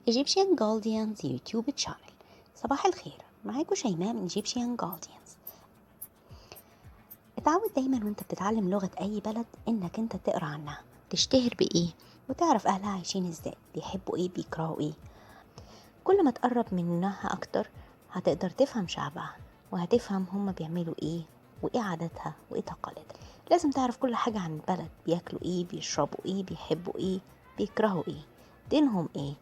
Egyptian Guardians يوتيوب تشانل. صباح الخير، معاكم شيماء من Egyptian Guardians. اتعود دايما وانت بتتعلم لغة اي بلد انك انت تقرأ عنها تشتهر بايه وتعرف اهلها عايشين ازاي، بيحبوا ايه، بيكرهوا ايه. كل ما تقرب منها اكتر هتقدر تفهم شعبها وهتفهم هما بيعملوا ايه وايه عاداتها وايه تقاليدها. لازم تعرف كل حاجة عن البلد، بياكلوا ايه، بيشربوا ايه، بيحبوا ايه، بيكرهوا ايه، دينهم ايه،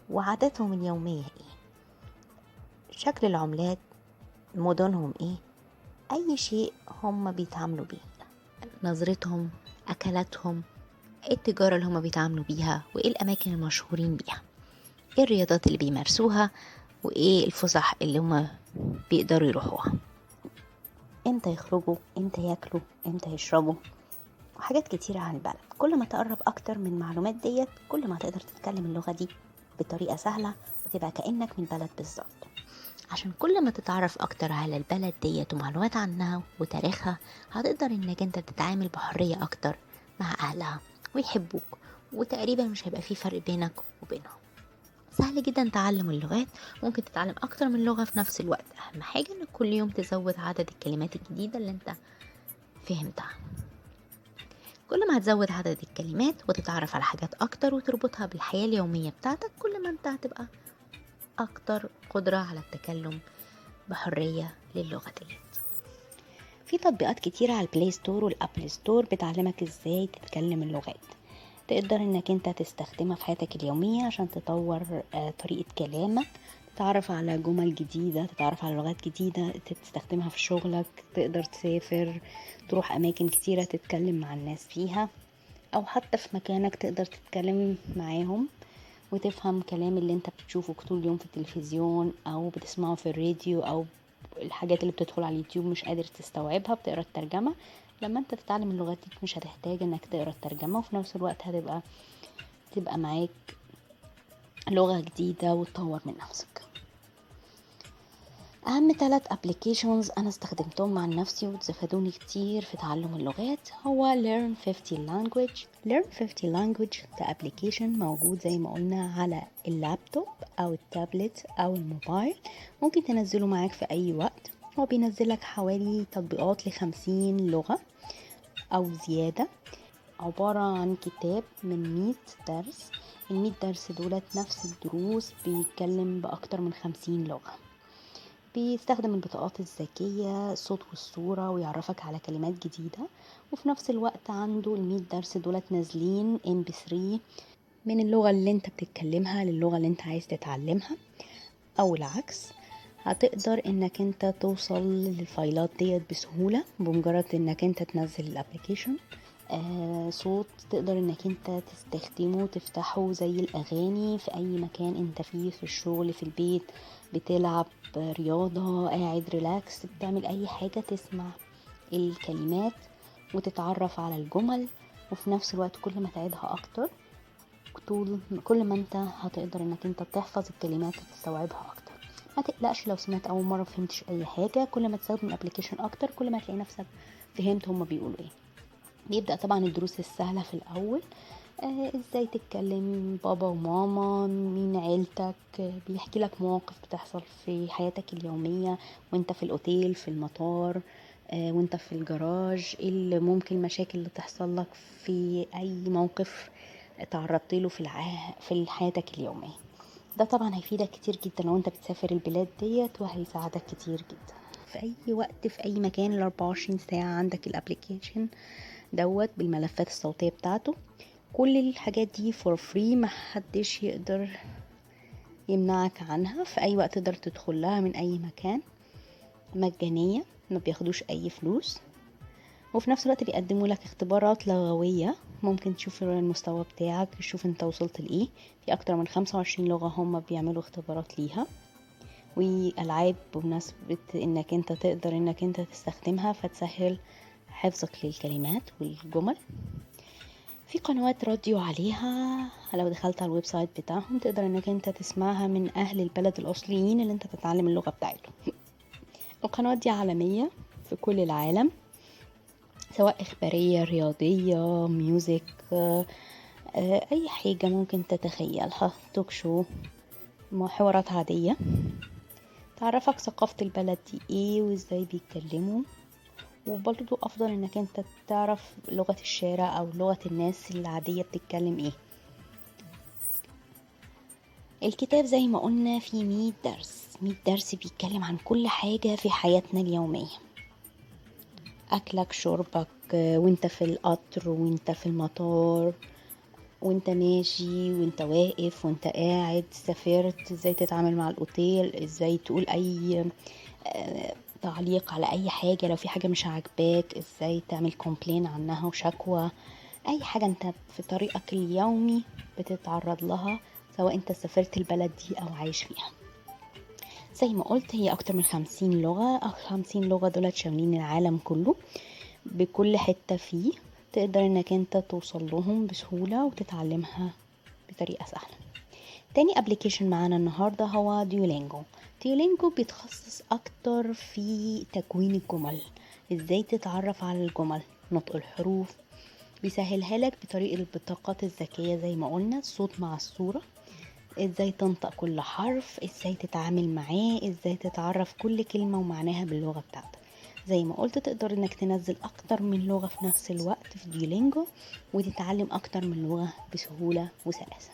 وعاداتهم اليومية ايه، شكل العملات، مدنهم ايه، اي شيء هم بيتعاملوا بيه، نظرتهم، اكلاتهم، ايه التجارة اللي هم بيتعاملوا بيها، وايه الاماكن المشهورين بيها، ايه الرياضات اللي بيمارسوها، وايه الفسح اللي هم بيقدروا يروحوها، امتى يخرجوا، امتى ياكلوا، امتى يشربوا، وحاجات كتيرة عن البلد. كل ما تقرب اكتر من معلومات ديت كل ما هتقدر تتكلم اللغة دي بطريقة سهلة وتبقى كأنك من البلد بالظبط. عشان كل ما تتعرف اكتر على البلد ديت ومعلومات عنها وتاريخها هتقدر انك انت تتعامل بحرية اكتر مع اهلها ويحبوك، وتقريبا مش هيبقى فيه فرق بينك وبينهم. سهل جدا تعلم اللغات، ممكن تتعلم اكتر من لغة في نفس الوقت. اهم حاجة انك كل يوم تزود عدد الكلمات الجديدة اللي انت فهمتها. كل ما هتزود عدد الكلمات وتتعرف على حاجات اكتر وتربطها بالحياة اليومية بتاعتك كل ما انت هتبقى اكتر قدرة على التكلم بحرية للغة ديت. في تطبيقات كتيرة على البلاي ستور والابل ستور بتعلمك ازاي تتكلم اللغات، تقدر انك انت تستخدمها في حياتك اليومية عشان تطور طريقة كلامك، تتعرف على جمل جديدة، تتعرف على لغات جديدة تستخدمها في شغلك، تقدر تسافر تروح اماكن كتيرة تتكلم مع الناس فيها، او حتى في مكانك تقدر تتكلم معاهم وتفهم كلام اللي انت بتشوفه طول اليوم في التلفزيون او بتسمعه في الراديو او الحاجات اللي بتدخل على اليوتيوب مش قادر تستوعبها بتقرا الترجمة. لما انت تتعلم اللغات دي مش هتحتاج انك تقرا الترجمة، وفي نفس الوقت تبقى معاك لغة جديدة وتطور من نفسك. اهم 3 ابليكيشنز انا استخدمتهم عن نفسي وتفادوني كتير في تعلم اللغات هو Learn 50 Language. Learn 50 Language ده ابليكيشن موجود زي ما قلنا على اللابتوب او التابلت او الموبايل، ممكن تنزله معاك في اي وقت. هو بينزلك حوالي تطبيقات ل50 لغة او زيادة، عبارة عن كتاب من 100 درس. ال100 درس دولت نفس الدروس، بيتكلم بأكتر من 50 لغة. بيستخدم البطاقات الذكية، الصوت والصورة، ويعرفك على كلمات جديدة. وفي نفس الوقت عنده ال100 درس دولت نازلين MP3 من اللغة اللي انت بتتكلمها للغة اللي انت عايز تتعلمها او العكس. هتقدر انك انت توصل للفايلات ديت بسهولة بمجرد انك انت تنزل الابليكيشن. صوت تقدر انك انت تستخدمه تفتحه زي الاغاني في اي مكان انت فيه، في الشغل، في البيت، بتلعب رياضة، قاعد ريلاكس، بتعمل اي حاجة تسمع الكلمات وتتعرف على الجمل. وفي نفس الوقت كل ما تعيدها اكتر كل ما انت هتقدر انك انت تحفظ الكلمات وتستوعبها اكتر. ما تقلقش لو سمعت اول مرة فهمتش اي حاجة، كل ما تستخدم الابليكيشن اكتر كل ما تلاقي نفسك فهمت هما بيقولوا ايه. بيبدأ طبعا الدروس السهلة في الأول، ازاي تتكلم بابا وماما، مين عيلتك، بيحكي لك مواقف بتحصل في حياتك اليومية وانت في الأوتيل، في المطار، وانت في الجراج، ايه اللي ممكن المشاكل اللي تحصل لك في أي موقف تعرضت له في حياتك اليومية. ده طبعا هيفيدك كتير جدا لو انت بتسافر البلاد ديت، وهيساعدك كتير جدا في اي وقت في اي مكان. ال 24 ساعة عندك الابليكيشن دوت بالملفات الصوتية بتاعته. كل الحاجات دي فور فري، محدش يقدر يمنعك عنها، في اي وقت تقدر تدخل لها من اي مكان، مجانية، ما بياخدوش اي فلوس. وفي نفس الوقت بيقدموا لك اختبارات لغوية، ممكن تشوف المستوى بتاعك، تشوف انت وصلت لايه. في اكتر من 25 لغة هم بيعملوا اختبارات ليها، والعاب بمناسبة انك انت تقدر انك انت تستخدمها فتسهل حفظك للكلمات والجمل. في قنوات راديو عليها، لو دخلت على الويب سايت بتاعهم تقدر انك انت تسمعها من اهل البلد الاصليين اللي انت تتعلم اللغة بتاعتهم. القنوات دي عالمية في كل العالم، سواء اخبارية، رياضية، ميوزك، اي حاجة ممكن تتخيلها، توك شو. محاورات عادية تعرفك ثقافة البلد دي ايه وازاي بيتكلموا، وبرضو افضل انك انت تعرف لغة الشارع او لغة الناس العادية بتتكلم ايه. الكتاب زي ما قلنا فيه 100 درس، 100 درس بيتكلم عن كل حاجة في حياتنا اليومية، أكلك شربك، وانت في القطر وانت في المطار وانت ماشي وانت واقف وانت قاعد، سافرت ازاي تتعامل مع الأوتيل، ازاي تقول أي تعليق على أي حاجة، لو في حاجة مش عاجباك ازاي تعمل كومبلين عنها وشكوى، أي حاجة انت في طريقك اليومي بتتعرض لها سواء انت سافرت البلد دي أو عايش فيها. زي ما قلت هي أكتر من 50 لغة، أو 50 لغة دولت شاملين العالم كله، بكل حتة فيه تقدر انك انت توصل لهم بسهولة وتتعلمها بطريقة سهلة. تاني ابليكيشن معانا النهاردة هو ديولينجو. ديولينجو بيتخصص اكتر في تكوين الجمل، ازاي تتعرف على الجمل، نطق الحروف، بيسهلها لك بطريقة البطاقات الذكية زي ما قلنا، الصوت مع الصورة، ازاي تنطق كل حرف، ازاي تتعامل معاه، ازاي تتعرف كل كلمة ومعناها باللغة بتاعتك. زي ما قلت تقدر انك تنزل اكتر من لغة في نفس الوقت في ديولينجو وتتعلم اكتر من لغة بسهولة وسلاسة.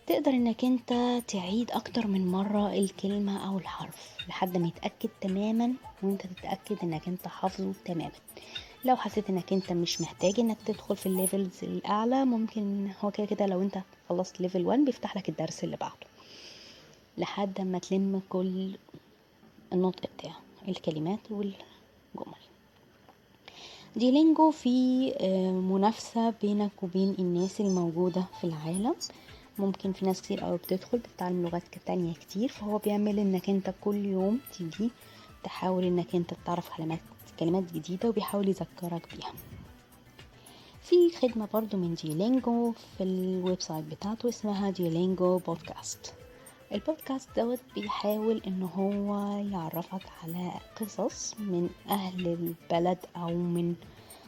تقدر انك انت تعيد اكتر من مرة الكلمة او الحرف لحد ما يتأكد تماما وانت تتأكد انك انت حافظه تماما. لو حسيت انك انت مش محتاج انك تدخل في الليفلز الاعلى، ممكن هو كده كده لو انت خلصت ليفل 1 بيفتح لك الدرس اللي بعده لحد ما تلم كل النطق بتاعه، الكلمات والجمل. ديلينجو في منافسة بينك وبين الناس الموجودة في العالم، ممكن في ناس كتير قوي بتدخل بتتعلم لغات تانية كتير، فهو بيعمل انك انت كل يوم تيجي تحاول انك انت تعرف كلمات جديدة وبيحاول يذكرك بيها. في خدمة برضو من ديولينجو في الويب سايت بتاعته اسمها ديولينجو بودكاست. البودكاست دوت بيحاول ان هو يعرفك على قصص من اهل البلد او من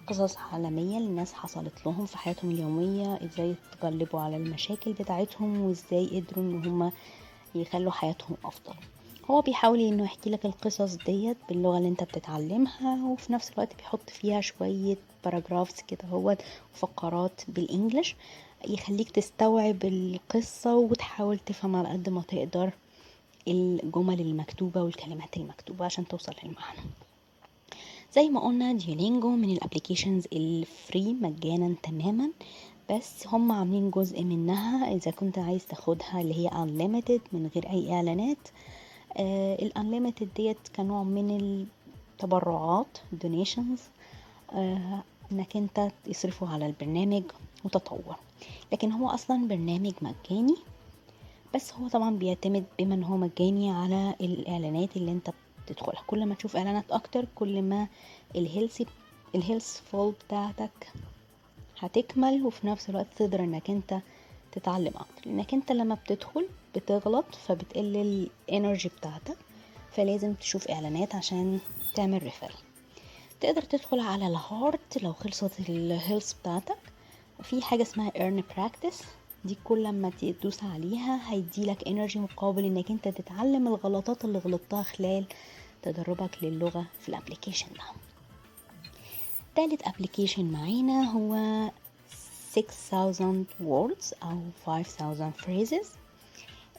قصص عالمية للناس حصلت لهم في حياتهم اليومية، ازاي تغلبوا على المشاكل بتاعتهم وازاي قدروا ان هم يخلوا حياتهم افضل. هو بيحاول انه يحكي لك القصص ديت باللغة اللي انت بتتعلمها، وفي نفس الوقت بيحط فيها شوية باراجرافز كده هو وفقرات بالانجلش يخليك تستوعب القصة وتحاول تفهم على قد ما تقدر الجمل المكتوبة والكلمات المكتوبة عشان توصل للمعنى. زي ما قلنا ديولينجو من الابليكيشنز الفري مجانا تماما، بس هم عاملين جزء منها اذا كنت عايز تاخدها اللي هي unlimited من غير اي اعلانات. الانليمتد ديت كنوع من التبرعات donations، انك انت تصرفوا على البرنامج وتطور، لكن هو اصلا برنامج مجاني، بس هو طبعا بيعتمد بما ان هو مجاني على الاعلانات اللي انت بتدخلها. كل ما تشوف اعلانات اكتر كل ما الهيلث فول بتاعتك هتكمل، وفي نفس الوقت تقدر انك انت تتعلم اكتر، لانك انت لما بتدخل بتغلط فبتقل الانرجي بتاعتك، فلازم تشوف اعلانات عشان تعمل ريفيل. تقدر تدخل على الهارت لو خلصت الهيلث بتاعتك، في حاجة اسمها earn practice، دي كل لما تدوس عليها هيديلك انرجي مقابل انك انت تتعلم الغلطات اللي غلطتها خلال تدربك للغة في الابليكيشن ده. تالت ابليكيشن معانا هو 6000 words او 5000 phrases.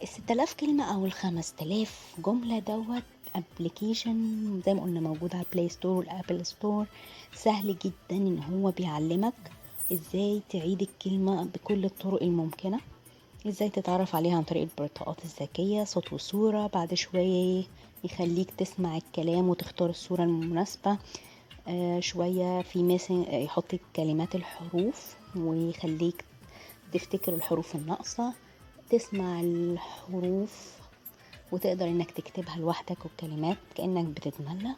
6000 كلمة او 5000 جملة دوت ابليكيشن زي ما قلنا موجود على البلاي ستور والابل ستور، سهل جدا ان هو بيعلمك ازاي تعيد الكلمة بكل الطرق الممكنة، ازاي تتعرف عليها عن طريق البطاقات الذكية صوت وصورة، بعد شوية يخليك تسمع الكلام وتختار الصورة المناسبة، شوية في ميسنج يحط كلمات الحروف ويخليك تفتكر الحروف الناقصة، تسمع الحروف وتقدر انك تكتبها لوحدك والكلمات كأنك بتتملى،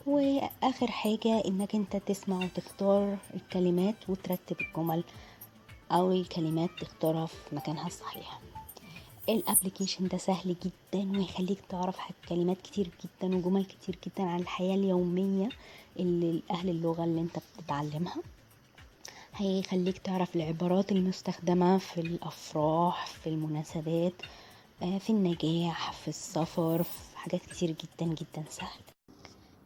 واخر حاجة انك انت تسمع وتختار الكلمات وترتب الجمل او الكلمات تختارها في مكانها الصحيح. الابليكيشن ده سهل جدا ويخليك تعرف كلمات كتير جدا وجمل كتير جدا عن الحياة اليومية اللي اهل اللغة اللي انت بتتعلمها. هيخليك تعرف العبارات المستخدمة في الأفراح، في المناسبات، في النجاح، في السفر، في حاجات كتير جدا جدا سهل.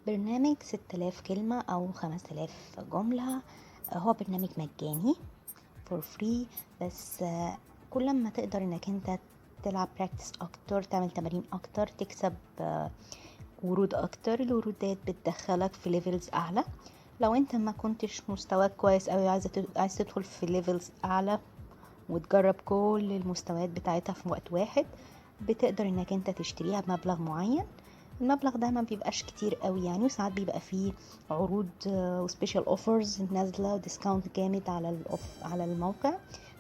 برنامج 6000 كلمة أو 5000 جملة هو برنامج مجاني for free، بس كل ما تقدر انك انت تلعب براكتس اكتر، تعمل تمارين اكتر، تكسب ورود اكتر، الورود ديت بتدخلك في ليفلز اعلى. لو انت ما كنتش مستواك كويس اوي عايز تدخل في ليفلز اعلى وتجرب كل المستويات بتاعتها في وقت واحد، بتقدر انك انت تشتريها بمبلغ معين. المبلغ ده ما بيبقاش كتير قوي يعني، وساعات بيبقى فيه عروض وسبيشال اوفرز نازله وديسكاونت جامد على الموقع.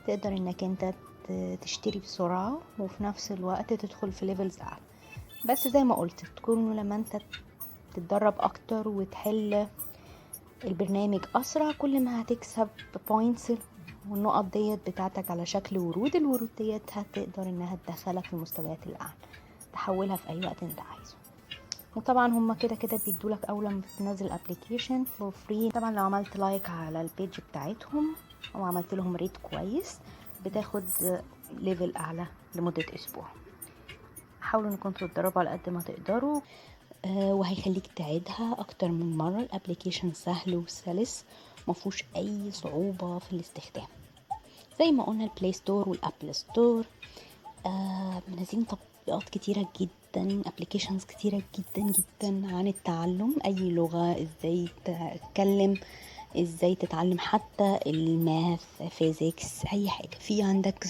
تقدر انك انت تشتري بسرعه وفي نفس الوقت تدخل في ليفلز اعلى. بس زي ما قلت، تكون لما انت تتدرب اكتر وتحل البرنامج اسرع، كل ما هتكسب بوينتس، والنقط ديت بتاعتك على شكل ورود. الورود ديت هتقدر انها تدخلك في المستويات الاعلى، تحولها في اي وقت انت عايزه. وطبعا هما كده كده بيدولك اول لما تنزل ابلكيشن فور فري. طبعا لو عملت لايك على البيج بتاعتهم او عملت لهم ريت كويس، بتاخد ليفل اعلى لمدة اسبوع. حاولوا انكم تتدربوا على قد ما تقدروا، وهيخليك تعيدها اكتر من مرة. الابلكيشن سهل وسلس، مفهوش اي صعوبة في الاستخدام. زي ما قلنا البلاي ستور والابل ستور منزلين تطبيقات كتيرة جدا، ابلكيشنز كتيرة جدا جدا عن التعلم، اي لغة، ازاي تتكلم، ازاي تتعلم، حتى الماث، فيزيكس، اي حاجة. في عندك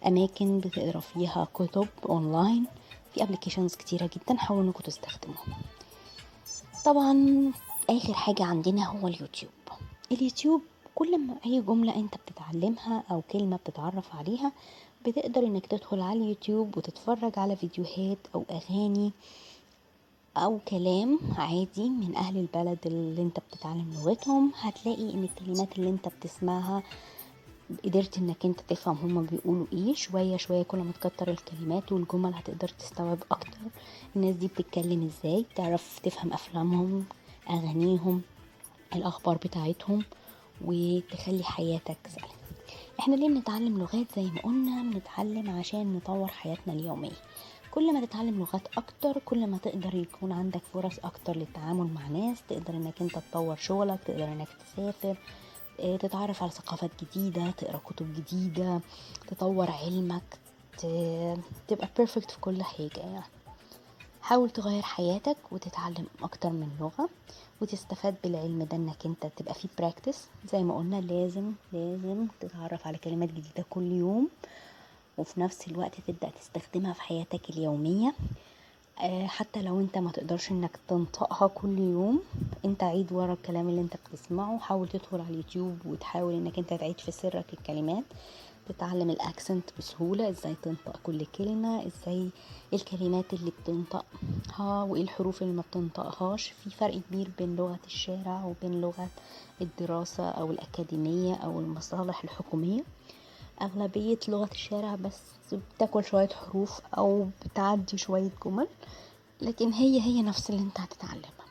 اماكن بتقرا فيها كتب اونلاين، في ابلكيشنز كتيرة جدا، حاولوا انكم تستخدموها. طبعا اخر حاجة عندنا هو اليوتيوب. كل ما اي جملة انت بتتعلمها او كلمة بتتعرف عليها، بتقدر انك تدخل على اليوتيوب وتتفرج على فيديوهات او اغاني او كلام عادي من اهل البلد اللي انت بتتعلم لغتهم. هتلاقي ان الكلمات اللي انت بتسمعها قدرت انك انت تفهم هما بيقولوا ايه. شوية شوية كل ما تكتر الكلمات والجمل هتقدر تستوعب اكتر الناس دي بتتكلم ازاي، تعرف تفهم افلامهم، اغانيهم، الاخبار بتاعتهم، وتخلي حياتك سهلة. احنا ليه بنتعلم لغات؟ زي ما قلنا بنتعلم عشان نطور حياتنا اليومية. كل ما تتعلم لغات اكتر، كل ما تقدر يكون عندك فرص اكتر للتعامل مع ناس، تقدر انك انت تطور شغلك، تقدر انك تسافر، تتعرف على ثقافات جديدة، تقرأ كتب جديدة، تطور علمك، تبقى بيرفكت في كل حاجة يعني. حاول تغير حياتك وتتعلم اكتر من لغة وتستفاد بالعلم ده، انك انت تبقى فيه براكتس. زي ما قلنا لازم تتعرف على كلمات جديدة كل يوم، وفي نفس الوقت تبدأ تستخدمها في حياتك اليومية. حتى لو انت ما تقدرش انك تنطقها كل يوم، انت عيد ورا الكلام اللي انت بتسمعه. حاول تدخل على اليوتيوب وتحاول انك انت تعيد في سرك الكلمات، تتعلم الاكسنت بسهولة، ازاي تنطق كل كلمة، ازاي الكلمات اللي بتنطقها وايه الحروف اللي ما بتنطقهاش. في فرق كبير بين لغة الشارع وبين لغة الدراسة او الاكاديمية او المصالح الحكومية. اغلبية لغة الشارع بس بتاكل شوية حروف او بتعدي شوية جمل، لكن هي نفس اللي انت هتتعلمها.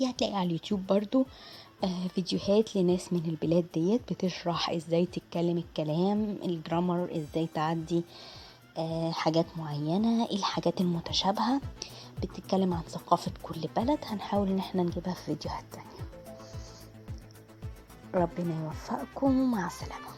هتلاقي على اليوتيوب برضو فيديوهات لناس من البلاد ديت بتشرح ازاي تتكلم الكلام، الجرامر، ازاي تعدي حاجات معينة، ايه الحاجات المتشابهة، بتتكلم عن ثقافة كل بلد. هنحاول ان احنا نجيبها في فيديوهات تانية. ربنا يوفقكم، مع السلامة.